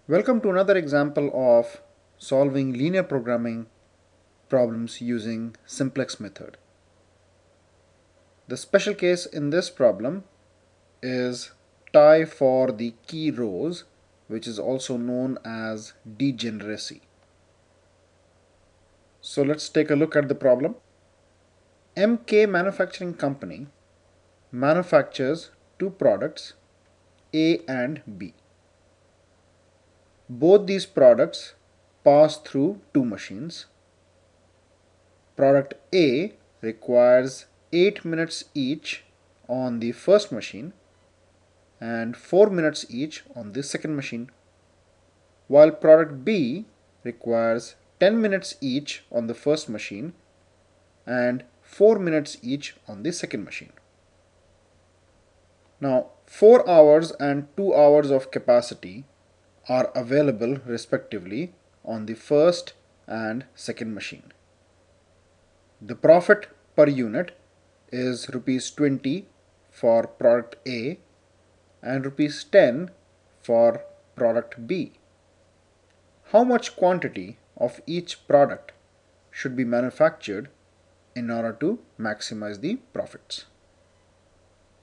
Welcome to another example of solving linear programming problems using Simplex method. The special case in this problem is tie for the key rows, which is also known as degeneracy. So let's take a look at the problem. MK Manufacturing Company manufactures two products, A and B. Both these products pass through two machines. Product A requires 8 minutes each on the first machine and 4 minutes each on the second machine, while product B requires 10 minutes each on the first machine and 4 minutes each on the second machine. Now 4 hours and 2 hours of capacity are available respectively on the first and second machine. The profit per unit is rupees 20 for product A and rupees 10 for product B. How much quantity of each product should be manufactured in order to maximize the profits?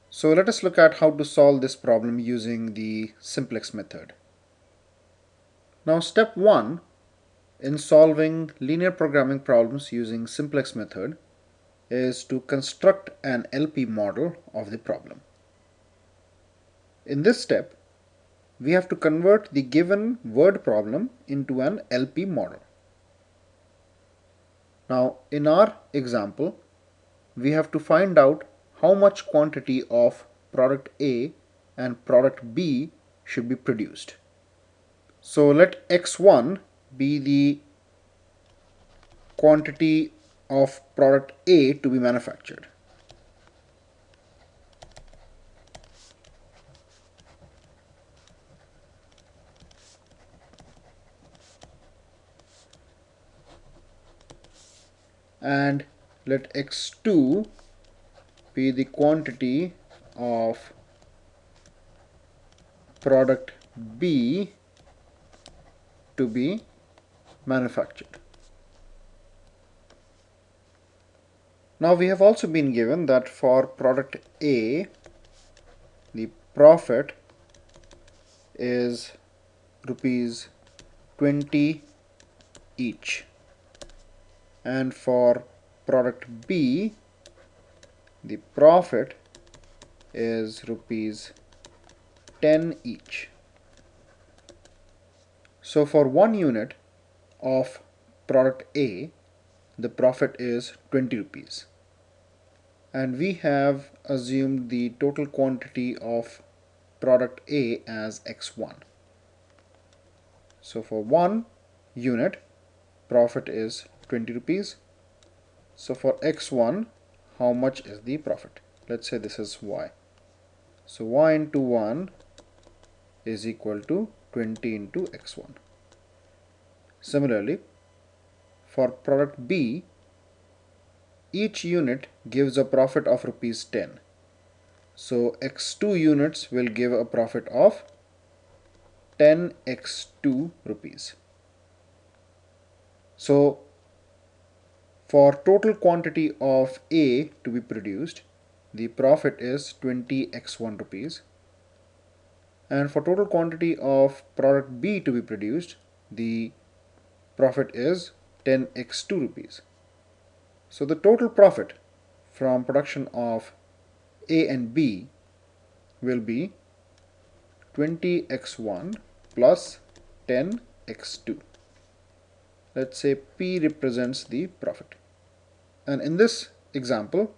So let us look at how to solve this problem using the Simplex method. Now step 1 in solving linear programming problems using Simplex method is to construct an LP model of the problem. In this step, we have to convert the given word problem into an LP model. Now, in our example, we have to find out how much quantity of product A and product B should be produced. So let X1 be the quantity of product A to be manufactured. And let X2 be the quantity of product B to be manufactured. Now we have also been given that for product A, the profit is rupees 20 each, and for product B, the profit is rupees 10 each. So for 1 unit of product A, the profit is 20 rupees. And we have assumed the total quantity of product A as X1. So for 1 unit, profit is 20 rupees. So for X1, how much is the profit? Let's say this is Y. So Y into 1 is equal to 20 into X1. Similarly, for product B, each unit gives a profit of rupees 10. So X2 units will give a profit of 10 X2 rupees. So for total quantity of A to be produced, the profit is 20 X1 rupees. And for total quantity of product B to be produced, the profit is 10 X2 rupees. So the total profit from production of A and B will be 20x1 plus 10x2. Let's say P represents the profit. And in this example,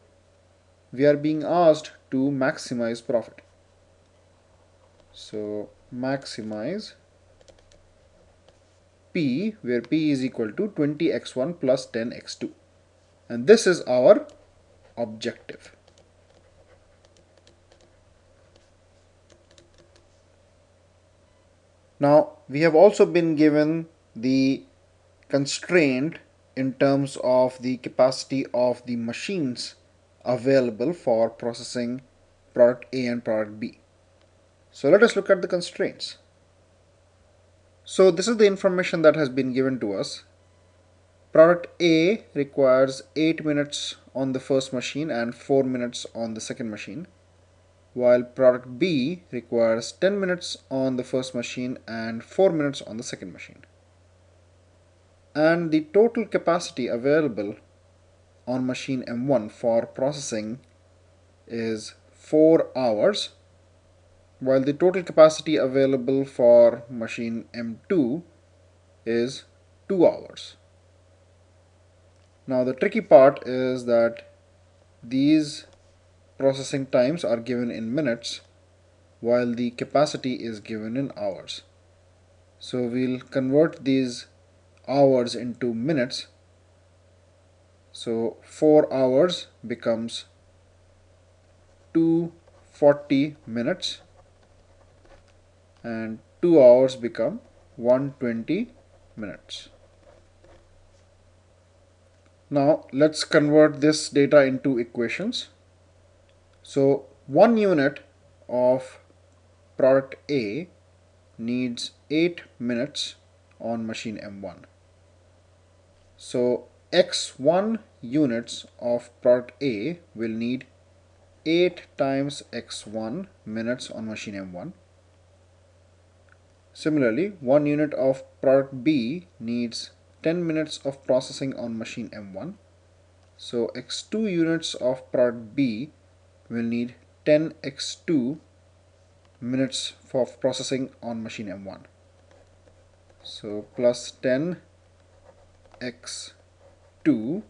we are being asked to maximize profit. So maximize P, where P is equal to 20x1 plus 10x2. And this is our objective. Now, we have also been given the constraint in terms of the capacity of the machines available for processing product A and product B. So let us look at the constraints. So this is the information that has been given to us. Product A requires 8 minutes on the first machine and 4 minutes on the second machine, while product B requires 10 minutes on the first machine and 4 minutes on the second machine. And the total capacity available on machine M1 for processing is 4 hours, while the total capacity available for machine M2 is 2 hours. Now the tricky part is that these processing times are given in minutes while the capacity is given in hours. So we'll convert these hours into minutes. So 4 hours becomes 240 minutes and 2 hours become 120 minutes. Now let's convert this data into equations. So 1 unit of product A needs 8 minutes on machine M1. So x1 units of product A will need 8 times x1 minutes on machine M1. Similarly, 1 unit of product B needs 10 minutes of processing on machine M1. So x2 units of product B will need 10 x2 minutes for processing on machine M1. So plus 10 x2,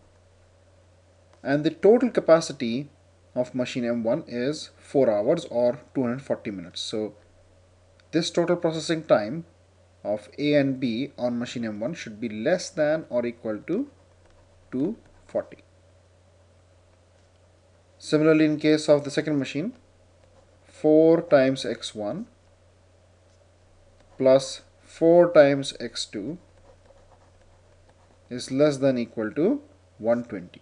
and the total capacity of machine M1 is 4 hours or 240 minutes. So this total processing time of A and B on machine M1 should be less than or equal to 240. Similarly, in case of the second machine, 4 times x1 plus 4 times x2 is less than equal to 120,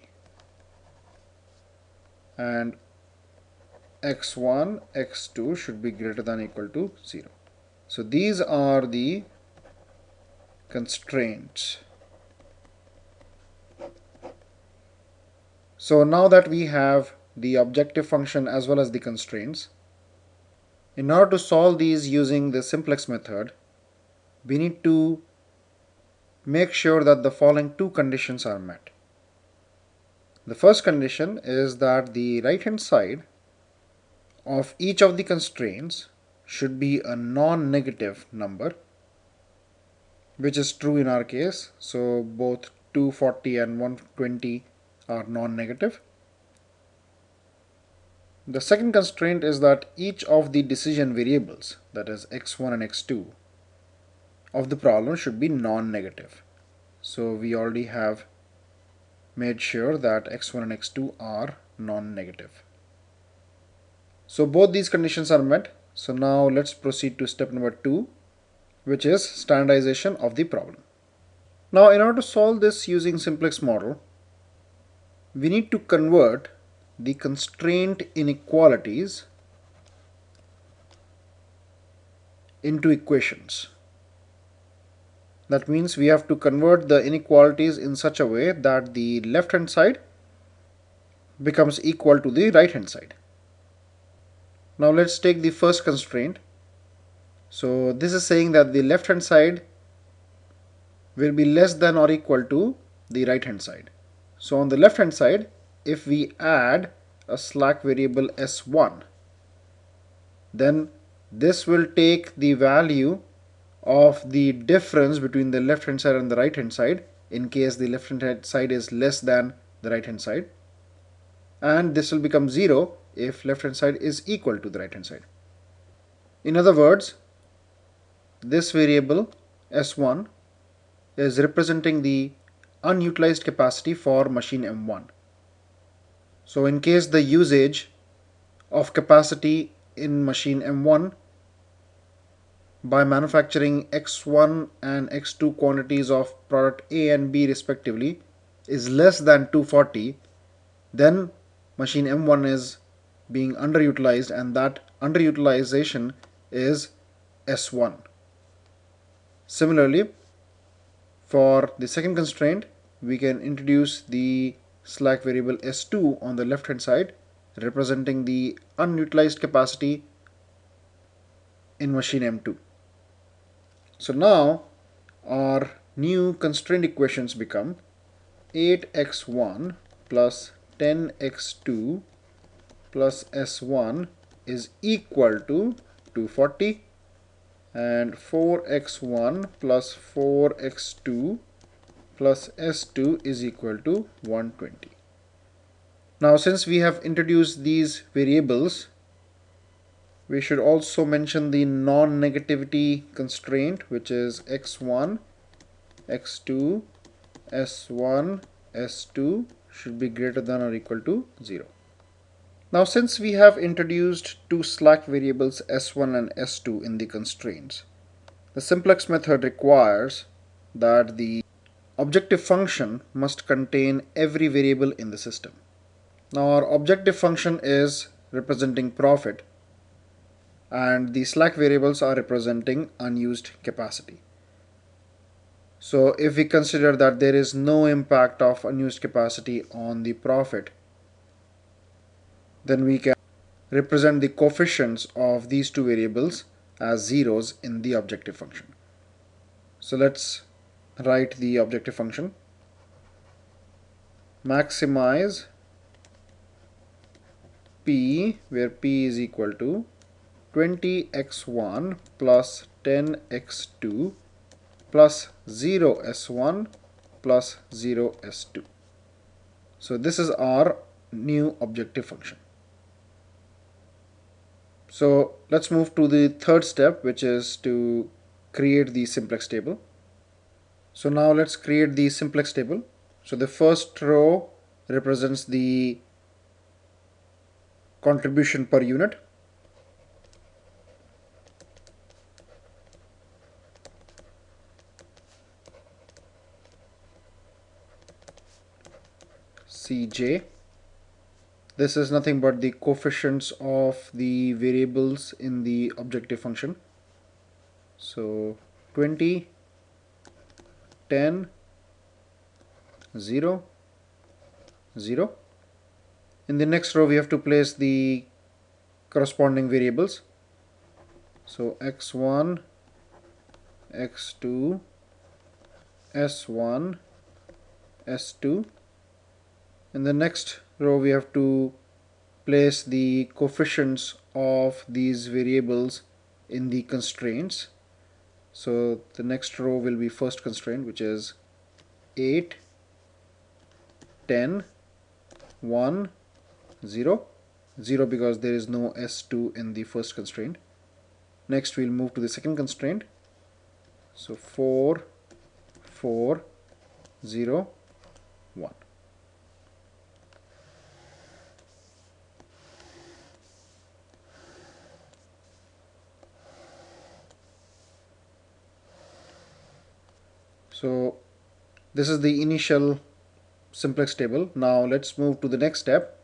and x1 x2 should be greater than equal to 0. So these are the constraints. So now that we have the objective function as well as the constraints, in order to solve these using the simplex method, we need to make sure that the following two conditions are met. The first condition is that the right hand side of each of the constraints should be a non-negative number, which is true in our case. So both 240 and 120 are non-negative. The second constraint is that each of the decision variables, that is x1 and x2, of the problem should be non-negative. So we already have made sure that x1 and x2 are non-negative. So both these conditions are met. So now let's proceed to step number 2, which is standardization of the problem. Now in order to solve this using simplex model, we need to convert the constraint inequalities into equations. That means we have to convert the inequalities in such a way that the left hand side becomes equal to the right hand side. Now let's take the first constraint. So this is saying that the left hand side will be less than or equal to the right hand side. So on the left hand side, if we add a slack variable s1, then this will take the value of the difference between the left hand side and the right hand side in case the left hand side is less than the right hand side, and this will become 0 if left hand side is equal to the right hand side. In other words, this variable s1 is representing the unutilized capacity for machine M1. So in case the usage of capacity in machine M1 by manufacturing x1 and x2 quantities of product A and B respectively is less than 240, then machine M1 is being underutilized, and that underutilization is S1. Similarly, for the second constraint, we can introduce the slack variable S2 on the left hand side, representing the unutilized capacity in machine M2. So now our new constraint equations become 8x1 plus 10x2 plus S1 is equal to 240, and 4x1 plus 4x2 plus S2 is equal to 120. Now, since we have introduced these variables, we should also mention the non-negativity constraint, which is x1, x2, s1, s2 should be greater than or equal to 0. Now, since we have introduced two slack variables s1 and s2 in the constraints, the simplex method requires that the objective function must contain every variable in the system. Now, our objective function is representing profit, and the slack variables are representing unused capacity. So if we consider that there is no impact of unused capacity on the profit, then we can represent the coefficients of these two variables as zeros in the objective function. So let's write the objective function. Maximize P, where P is equal to 20x1 plus 10x2 plus 0s1 plus 0s2. So this is our new objective function. So let's move to the third step, which is to create the simplex table. So now let's create the simplex table. So the first row represents the contribution per unit. Cj. This is nothing but the coefficients of the variables in the objective function. So 20, 10, 0, 0. In the next row we have to place the corresponding variables. So x1, x2, s1, s2. In the next row we have to place the coefficients of these variables in the constraints. So the next row will be first constraint, which is 8, 10, 1, 0, 0 because there is no S2 in the first constraint. Next we'll move to the second constraint. So 4, 4, 0, 1. So this is the initial simplex table. Now let's move to the next step,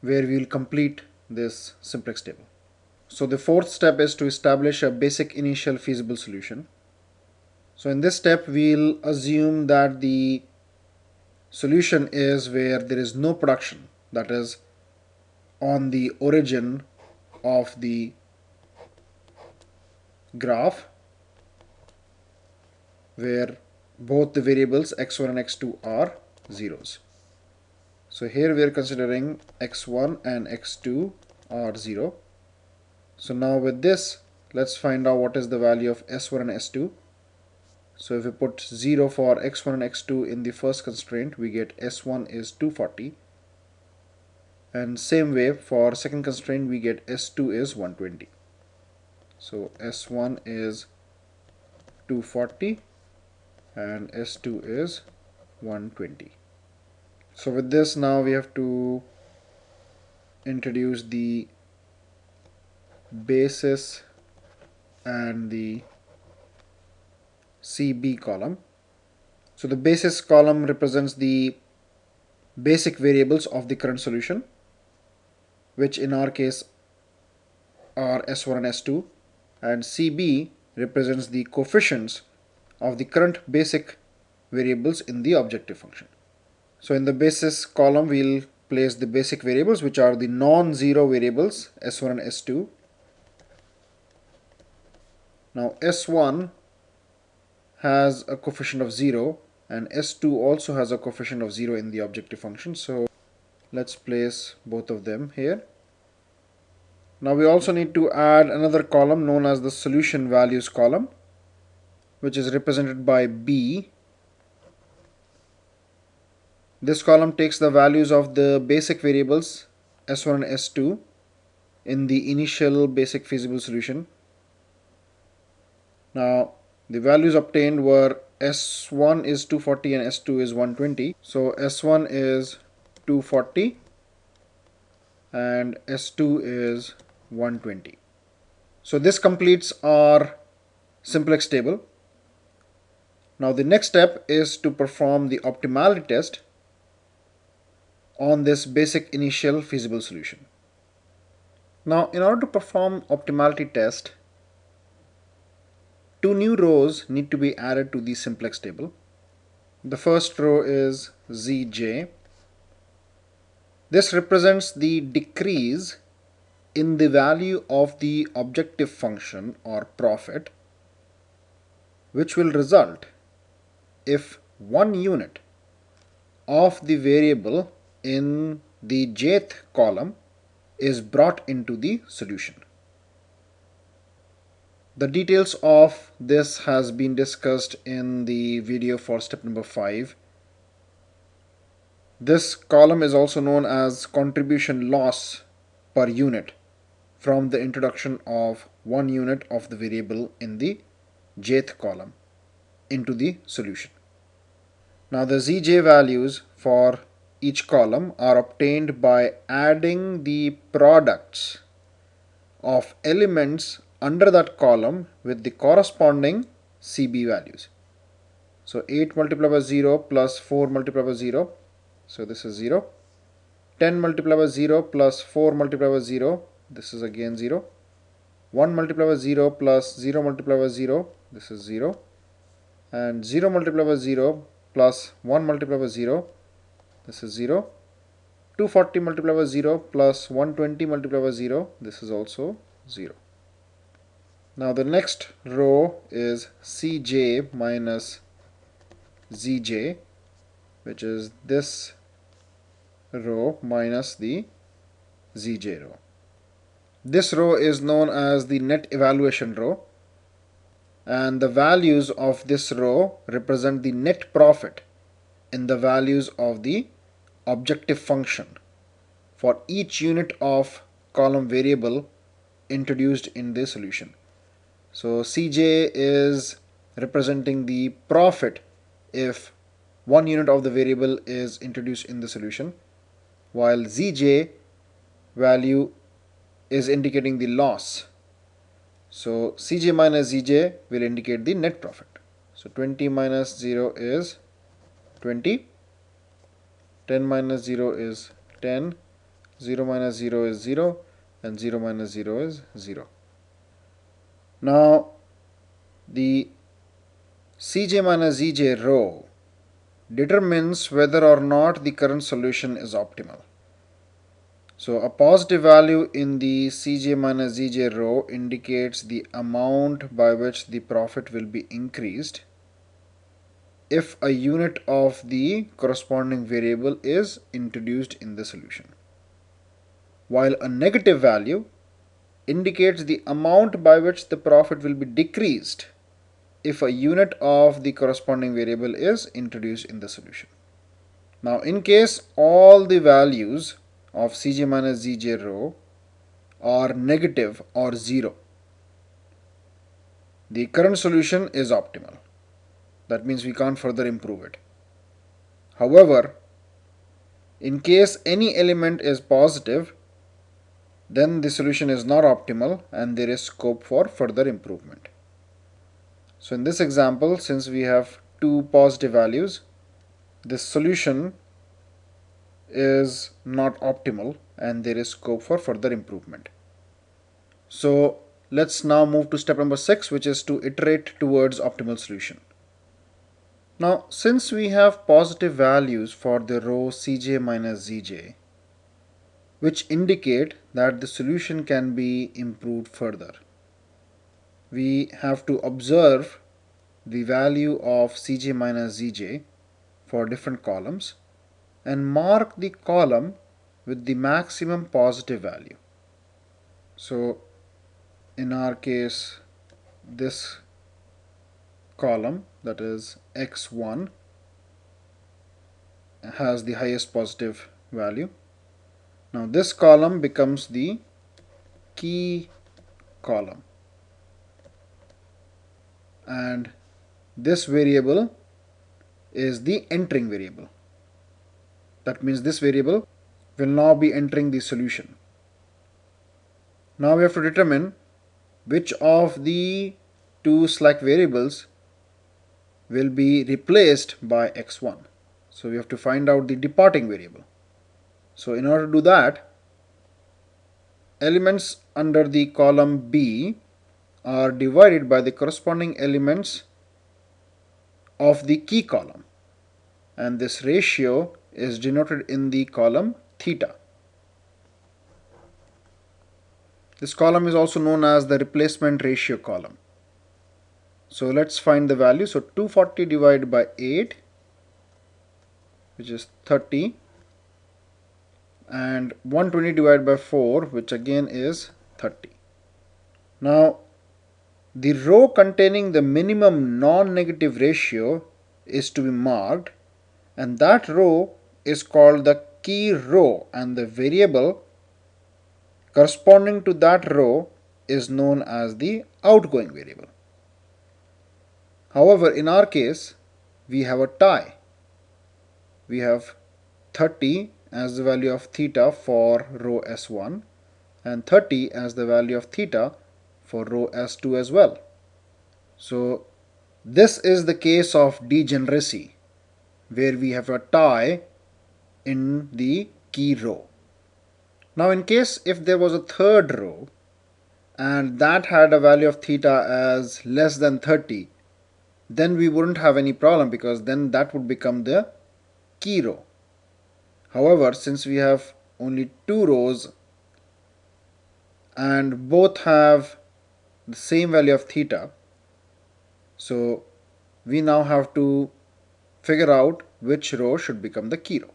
where we will complete this simplex table. So the fourth step is to establish a basic initial feasible solution. So in this step we'll assume that the solution is where there is no production, that is on the origin of the graph, where both the variables x1 and x2 are zeros. So here we are considering x1 and x2 are 0. So now with this, let's find out what is the value of s1 and s2. So if we put 0 for x1 and x2 in the first constraint, we get s1 is 240. And same way for second constraint, we get s2 is 120. So s1 is 240 and s2 is 120. So with this, now we have to introduce the basis and the CB column. So the basis column represents the basic variables of the current solution, which in our case are S1 and S2, and CB represents the coefficients of the current basic variables in the objective function. So in the basis column, we'll place the basic variables, which are the non-zero variables S1 and S2. Now S1 has a coefficient of 0 and S2 also has a coefficient of 0 in the objective function. So let's place both of them here. Now we also need to add another column known as the solution values column, which is represented by B. This column takes the values of the basic variables S1 and S2 in the initial basic feasible solution. Now the values obtained were S1 is 240 and S2 is 120. So S1 is 240 and S2 is 120. So this completes our simplex table. Now the next step is to perform the optimality test on this basic initial feasible solution. Now in order to perform optimality test, two new rows need to be added to the simplex table. The first row is Zj. This represents the decrease in the value of the objective function or profit, which will result if 1 unit of the variable in the jth column is brought into the solution. The details of this has been discussed in the video for step number 5. This column is also known as contribution loss per unit from the introduction of 1 unit of the variable in the jth column into the solution. Now the Zj values for each column are obtained by adding the products of elements under that column with the corresponding Cb values. So 8 multiplied by 0 plus 4 multiplied by 0, so this is 0. 10 multiplied by 0 plus 4 multiplied by 0, this is again 0. 1 multiplied by 0 plus 0 multiplied by 0, this is 0. And 0 multiplied by 0 plus 1 multiplied by 0, this is 0. 240 multiplied by 0 plus 120 multiplied by 0, this is also 0. Now the next row is Cj minus Zj, which is this row minus the Zj row. This row is known as the net evaluation row, and the values of this row represent the net profit in the values of the objective function for each unit of column variable introduced in the solution. So Cj is representing the profit if 1 unit of the variable is introduced in the solution, while Zj value is indicating the loss. So Cj minus Zj will indicate the net profit. So 20 minus 0 is 20, 10 minus 0 is 10, 0 minus 0 is 0, and 0 minus 0 is 0. Now the Cj minus Zj row determines whether or not the current solution is optimal. So a positive value in the Cj minus Zj row indicates the amount by which the profit will be increased if a unit of the corresponding variable is introduced in the solution, while a negative value indicates the amount by which the profit will be decreased if a unit of the corresponding variable is introduced in the solution. Now in case all the values of Cj minus Zj row are negative or 0, the current solution is optimal. That means we can't further improve it. However, in case any element is positive, then the solution is not optimal and there is scope for further improvement. So in this example, since we have two positive values, this solution is not optimal and there is scope for further improvement. So let's now move to step number 6, which is to iterate towards optimal solution. Now, since we have positive values for the row Cj minus Zj, which indicate that the solution can be improved further, we have to observe the value of Cj minus Zj for different columns and mark the column with the maximum positive value. So in our case, this column, that is x1, has the highest positive value. Now this column becomes the key column, and this variable is the entering variable. That means this variable will now be entering the solution. Now we have to determine which of the two slack variables will be replaced by x1. So we have to find out the departing variable. So in order to do that, elements under the column B are divided by the corresponding elements of the key column, and this ratio is denoted in the column theta. This column is also known as the replacement ratio column. So let's find the value. So 240 divided by 8, which is 30, and 120 divided by 4, which again is 30. Now the row containing the minimum non-negative ratio is to be marked, and that row is called the key row, and the variable corresponding to that row is known as the outgoing variable. However, in our case, we have a tie. We have 30 as the value of theta for row S1 and 30 as the value of theta for row S2 as well. So this is the case of degeneracy, where we have a tie in the key row. Now in case if there was a third row and that had a value of theta as less than 30, then we wouldn't have any problem, because then that would become the key row. However, since we have only two rows and both have the same value of theta, so we now have to figure out which row should become the key row.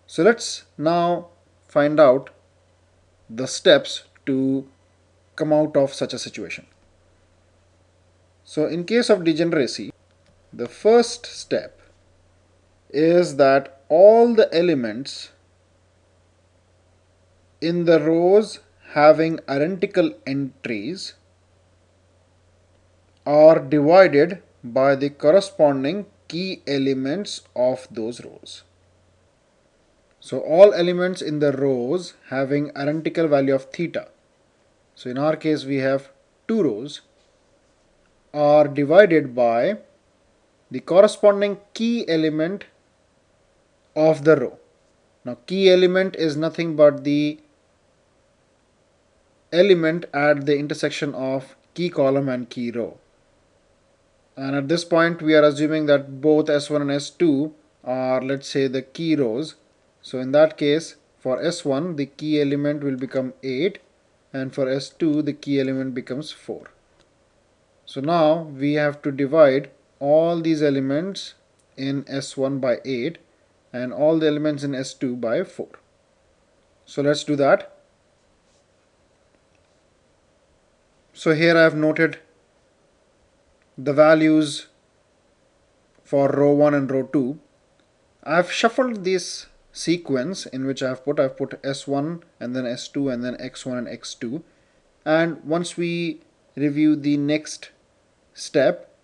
So let's now find out the steps to come out of such a situation. So in case of degeneracy, the first step is that all the elements in the rows having identical entries are divided by the corresponding key elements of those rows. So all elements in the rows having identical value of theta, so in our case we have two rows, are divided by the corresponding key element of the row. Now key element is nothing but the element at the intersection of key column and key row. And at this point we are assuming that both S1 and S2 are, let's say, the key rows. So in that case, for S1 the key element will become 8, and for S2 the key element becomes 4. So now we have to divide all these elements in S1 by 8 and all the elements in S2 by 4. So let's do that. So here I have noted the values for row 1 and row 2. I have shuffled this sequence in which I've put S1 and then S2 and then X1 and X2, and once we review the next step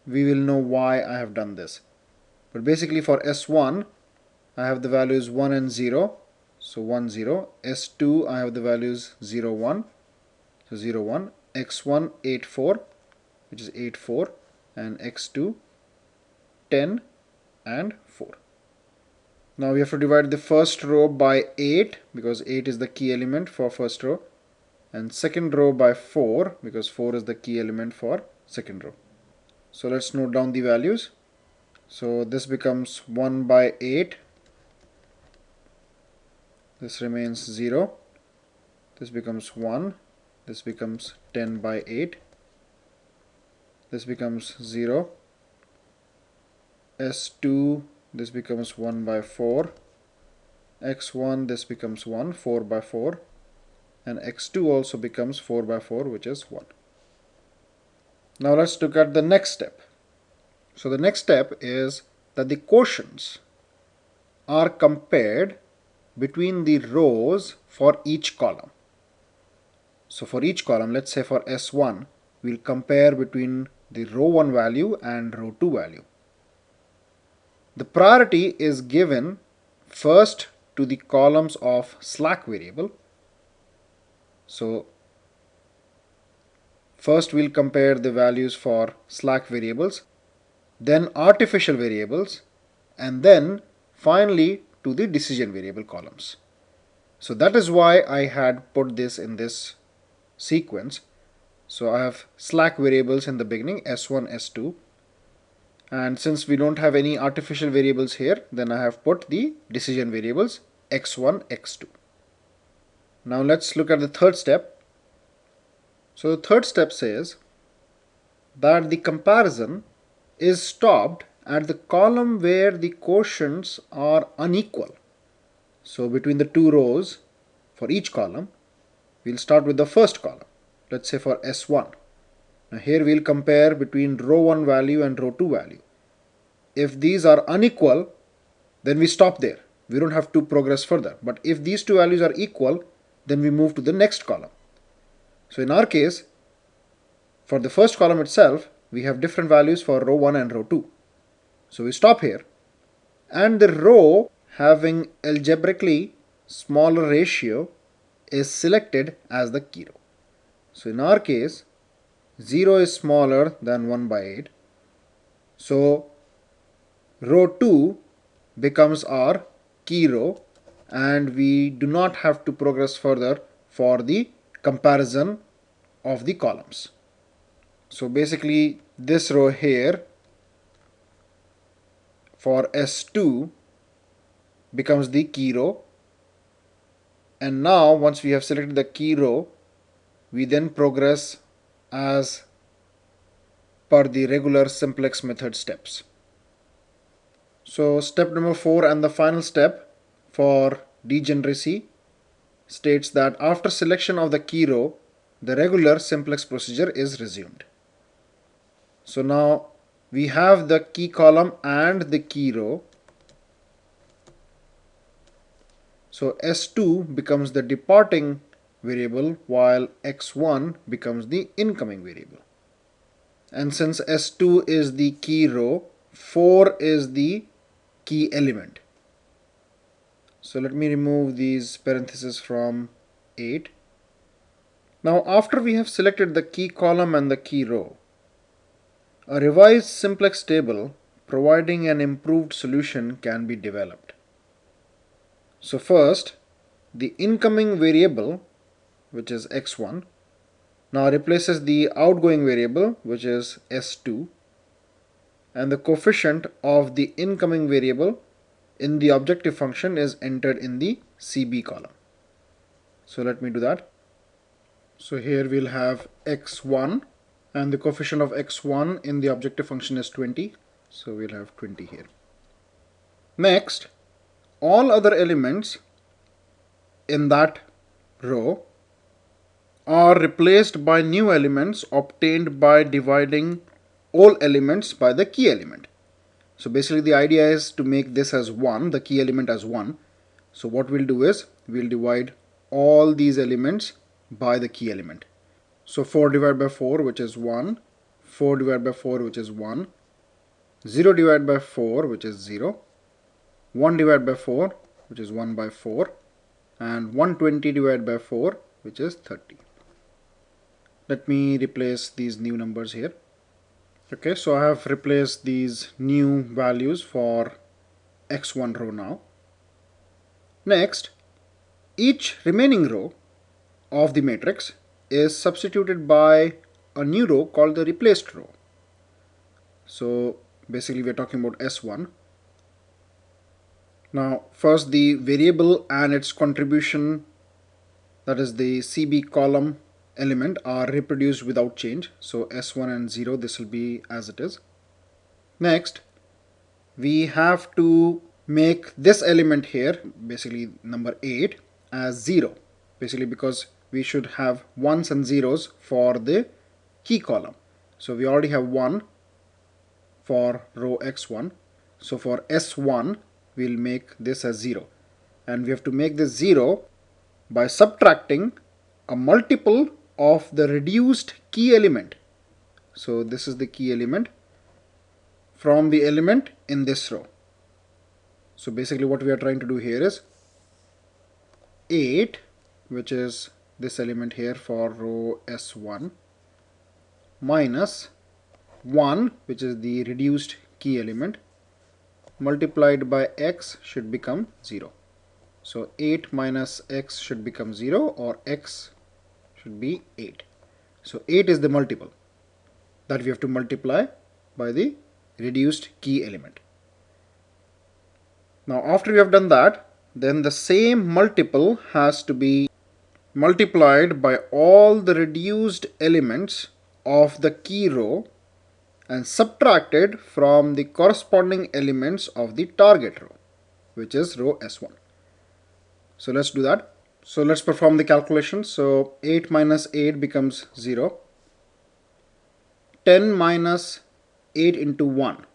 we will know why I have done this. But basically for S1 I have the values 1 and 0, so 1 0. S2 I have the values 0 1, so 0 1. X1 8 4, which is 8 4, and X2 10 and 4. Now we have to divide the first row by 8, because 8 is the key element for first row. and second row by 4 because 4 is the key element for second row. So let's note down the values. So this becomes 1 by 8. This remains 0. This becomes 1. This becomes 10 by 8. This becomes 0. S2, this becomes 1 by 4. X1, this becomes 1, 4 by 4. And X2 also becomes 4 by 4, which is 1. Now let's look at the next step. So the next step is that the quotients are compared between the rows for each column. So for each column, let's say for S1, we'll compare between the row 1 value and row 2 value. The priority is given first to the columns of slack variable. So first we'll compare the values for slack variables, then artificial variables, and then finally to the decision variable columns. So that is why I had put this in this sequence. So I have slack variables in the beginning, S1, S2, and since we don't have any artificial variables here, then I have put the decision variables X1, X2. Now let's look at the third step. So the third step says that the comparison is stopped at the column where the quotients are unequal. So between the two rows for each column, we'll start with the first column. Let's say for S1. Now here we'll compare between row 1 value and row 2 value. If these are unequal, then we stop there. We don't have to progress further. But if these two values are equal, then we move to the next column. So in our case, for the first column itself, we have different values for row 1 and row 2. So we stop here. And the row having algebraically smaller ratio is selected as the key row. So in our case, 0 is smaller than 1 by 8. So row 2 becomes our key row, and we do not have to progress further for the comparison of the columns. So basically this row here for S2 becomes the key row, and now once we have selected the key row, we then progress as per the regular simplex method steps. So step number 4 and the final step for degeneracy states that after selection of the key row, the regular simplex procedure is resumed. So now we have the key column and the key row. So S2 becomes the departing variable while X1 becomes the incoming variable. And since S2 is the key row, 4 is the key element. So let me remove these parentheses from 8. Now after we have selected the key column and the key row, a revised simplex table providing an improved solution can be developed. So first, the incoming variable, which is X1, now replaces the outgoing variable, which is S2, and the coefficient of the incoming variable in the objective function is entered in the CB column. So let me do that. So here we'll have X1, and the coefficient of X1 in the objective function is 20. So we'll have 20 here. Next, all other elements in that row are replaced by new elements obtained by dividing all elements by the key element. So basically the idea is to make this as 1, the key element as 1. So what we'll do is we'll divide all these elements by the key element. So 4 divided by 4, which is 1, 4 divided by 4, which is 1, 0 divided by 4, which is 0, 1 divided by 4, which is 1 by 4, and 120 divided by 4, which is 30. Let me replace these new numbers here. Okay, so I have replaced these new values for X1 row now. Next, each remaining row of the matrix is substituted by a new row called the replaced row. So basically we're talking about S1. Now first the variable and its contribution, that is the CB column element, are reproduced without change. So S1 and 0, this will be as it is. Next we have to make this element here, basically number 8, as 0, basically because we should have ones and zeros for the key column. So we already have 1 for row x1. So for S1 we'll make this as 0, and we have to make this 0 by subtracting a multiple of the reduced key element. So this is the key element from the element in this row. So basically what we are trying to do here is 8, which is this element here for row S1, minus 1, which is the reduced key element, multiplied by x should become 0. So 8 minus x should become 0, or x should be 8. So 8 is the multiple that we have to multiply by the reduced key element. Now after we have done that, then the same multiple has to be multiplied by all the reduced elements of the key row and subtracted from the corresponding elements of the target row, which is row S1. So let's do that. So let's perform the calculation. So 8 minus 8 becomes 0. 10 minus 8 into 1.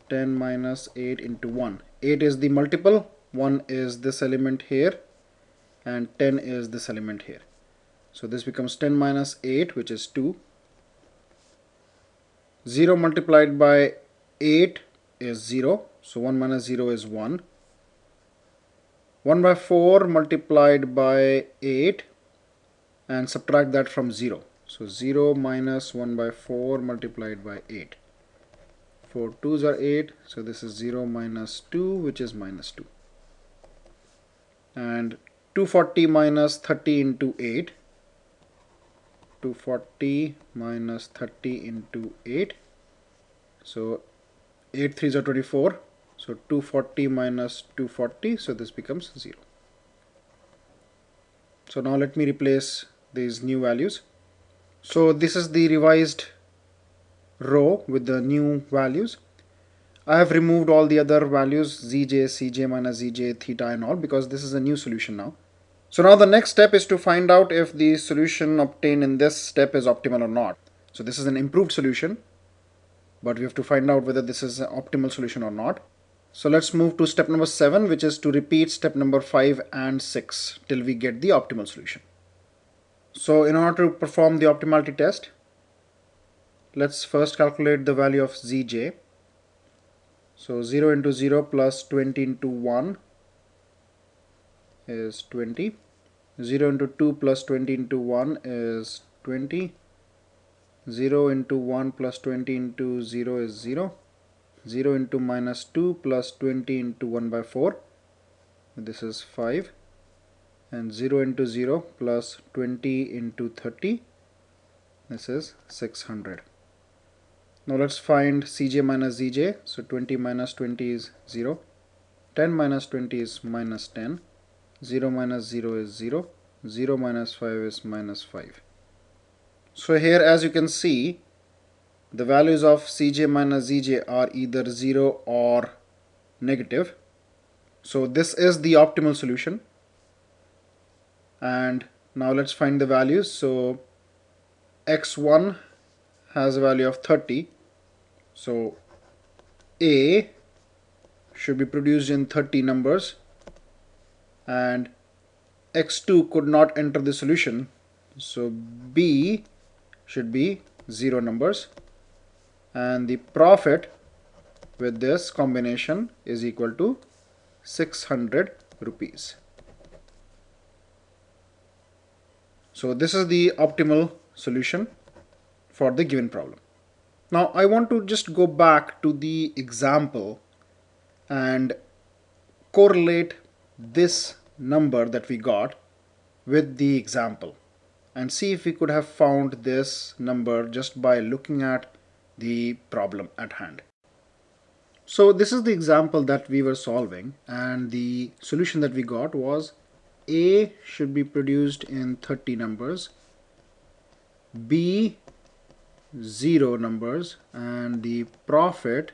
10 minus 8 into 1. 8 is the multiple, 1 is this element here, and 10 is this element here. So this becomes 10 minus 8, which is 2. 0 multiplied by 8 is 0. So 1 minus 0 is 1. 1 by 4 multiplied by 8, and subtract that from 0. So 0 minus 1 by 4 multiplied by 8. 4 2s are 8, so this is 0 minus 2, which is minus 2. And 240 minus 30 into 8. 240 minus 30 into 8. So 8 3s are 24. So 240 minus 240, so this becomes 0. So now let me replace these new values. So this is the revised row with the new values. I have removed all the other values, zj, cj minus zj, theta and all, because this is a new solution now. So now the next step is to find out if the solution obtained in this step is optimal or not. So this is an improved solution, but we have to find out whether this is an optimal solution or not. So let's move to step number 7, which is to repeat step number 5 and 6 till we get the optimal solution. So in order to perform the optimality test, let's first calculate the value of zj. So 0 into 0 plus 20 into 1 is 20. 0 into 2 plus 20 into 1 is 20. 0 into 1 plus 20 into 0 is 0. 0 into minus 2 plus 20 into 1 by 4, this is 5. And 0 into 0 plus 20 into 30, this is 600. Now let's find cj minus zj. So 20 minus 20 is 0. 10 minus 20 is minus 10. 0 minus 0 is 0. 0 minus 5 is minus 5. So here, as you can see, the values of cj minus zj are either 0 or negative. So this is the optimal solution. And now let's find the values. So x1 has a value of 30. So A should be produced in 30 numbers, and x2 could not enter the solution. So B should be 0 numbers, and the profit with this combination is equal to 600 rupees. So this is the optimal solution for the given problem. Now I want to just go back to the example and correlate this number that we got with the example. and see if we could have found this number just by looking at the problem at hand. So this is the example that we were solving, and the solution that we got was A should be produced in 30 numbers, B 0 numbers, and the profit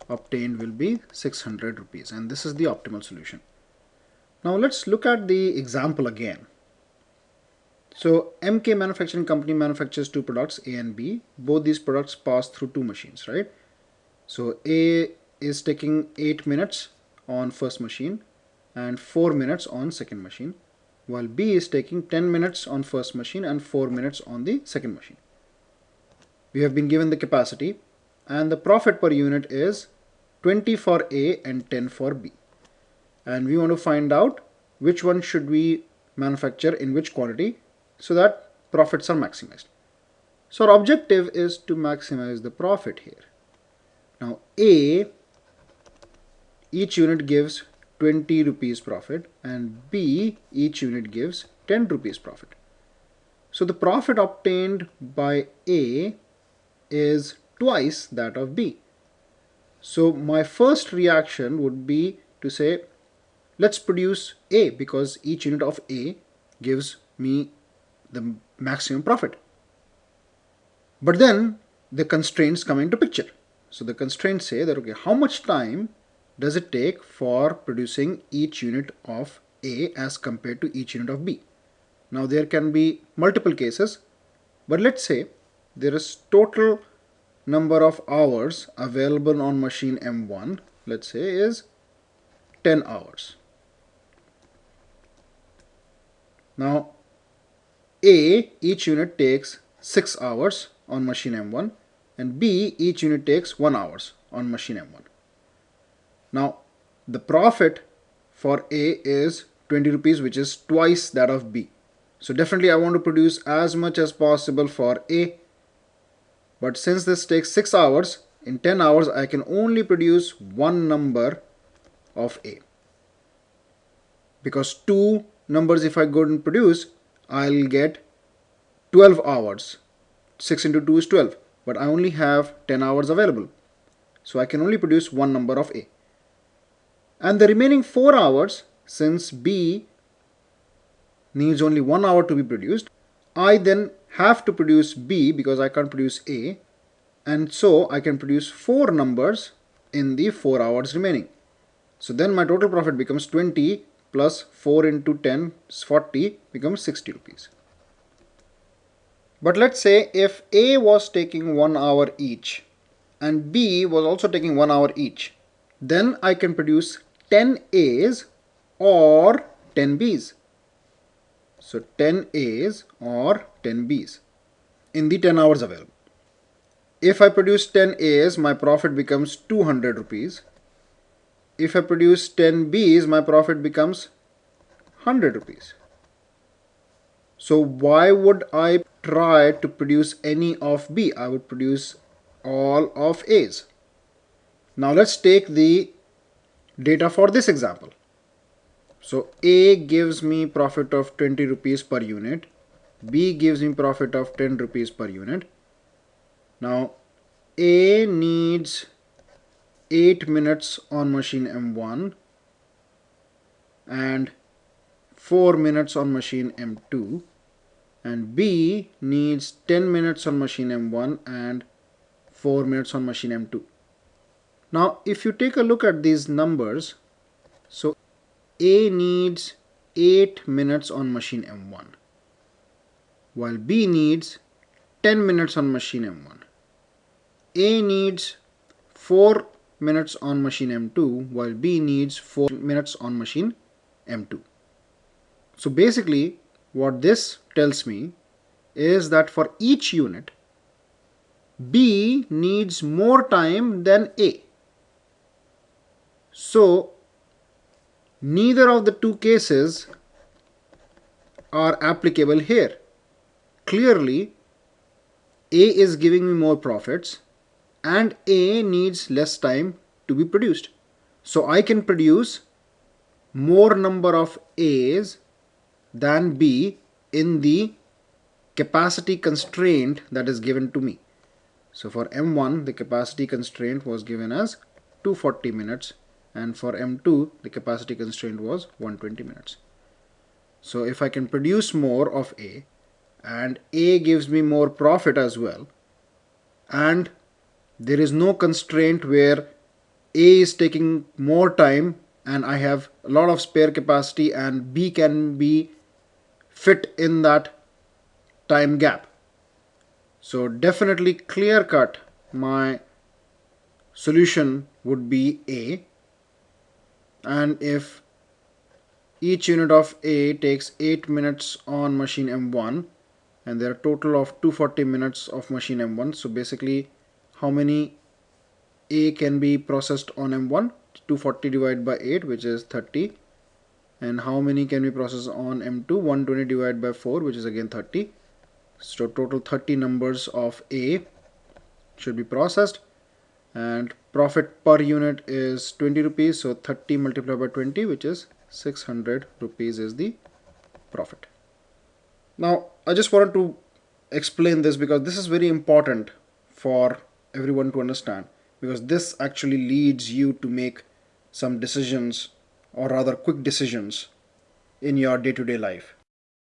obtained will be 600 rupees, and this is the optimal solution. Now let's look at the example again. So MK Manufacturing Company manufactures two products, A and B. Both these products pass through two machines, right? So A is taking 8 minutes on first machine and 4 minutes on second machine, while B is taking 10 minutes on first machine and 4 minutes on the second machine. We have been given the capacity, and the profit per unit is 20 for A and 10 for B. And we want to find out which one should we manufacture in which quantity so that profits are maximized. So our objective is to maximize the profit here. Now A, each unit gives 20 rupees profit, and B, each unit gives 10 rupees profit. So the profit obtained by A is twice that of B. So my first reaction would be to say, let's produce A, because each unit of A gives me the maximum profit. But then the constraints come into picture. So the constraints say that, okay, how much time does it take for producing each unit of A as compared to each unit of B? Now there can be multiple cases, but let's say there is total number of hours available on machine M1, let's say, is 10 hours. Now A, each unit takes 6 hours on machine M1, and B, each unit takes 1 hour on machine M1. Now the profit for A is 20 rupees, which is twice that of B. So definitely I want to produce as much as possible for A. But since this takes 6 hours, in 10 hours I can only produce one number of A. Because two numbers, if I go and produce, I'll get 12 hours. 6 into 2 is 12. But I only have 10 hours available. So I can only produce one number of A. And the remaining 4 hours, since B needs only 1 hour to be produced, I then have to produce B because I can't produce A, and so I can produce 4 numbers in the 4 hours remaining. So then my total profit becomes 20 plus 4 into 10 is 40, becomes 60 rupees. But let's say if A was taking 1 hour each and B was also taking 1 hour each, then I can produce 10 A's or 10 B's. So 10 A's or 10 B's in the 10 hours available. If I produce 10 A's, my profit becomes 200 rupees. If I produce 10 B's, my profit becomes 100 rupees. So why would I try to produce any of B? I would produce all of A's. Now let's take the data for this example. So A gives me profit of 20 rupees per unit. B gives me profit of 10 rupees per unit. Now A needs 8 minutes on machine M1 and 4 minutes on machine M2, and B needs 10 minutes on machine M1 and 4 minutes on machine M2. Now if you take a look at these numbers, so A needs 8 minutes on machine M1 while B needs 10 minutes on machine M1. A needs 4 minutes on machine M2 while B needs 4 minutes on machine M2. So basically what this tells me is that for each unit B needs more time than A. So neither of the two cases are applicable here. Clearly A is giving me more profits and A needs less time to be produced. So I can produce more number of A's than B in the capacity constraint that is given to me. So for M1 the capacity constraint was given as 240 minutes, and for M2 the capacity constraint was 120 minutes. So if I can produce more of A, and A gives me more profit as well, and there is no constraint where A is taking more time and I have a lot of spare capacity and B can be fit in that time gap. So definitely clear cut, my solution would be A. And if each unit of A takes 8 minutes on machine M1 and there are total of 240 minutes of machine M1, so basically how many A can be processed on M1? 240 divided by 8, which is 30. And how many can be processed on M2? 120 divided by 4, which is again 30. So total 30 numbers of A should be processed, and profit per unit is 20 rupees, so 30 multiplied by 20, which is 600 rupees is the profit. Now I just wanted to explain this because this is very important for everyone to understand, because this actually leads you to make some decisions, or rather quick decisions, in your day-to-day life.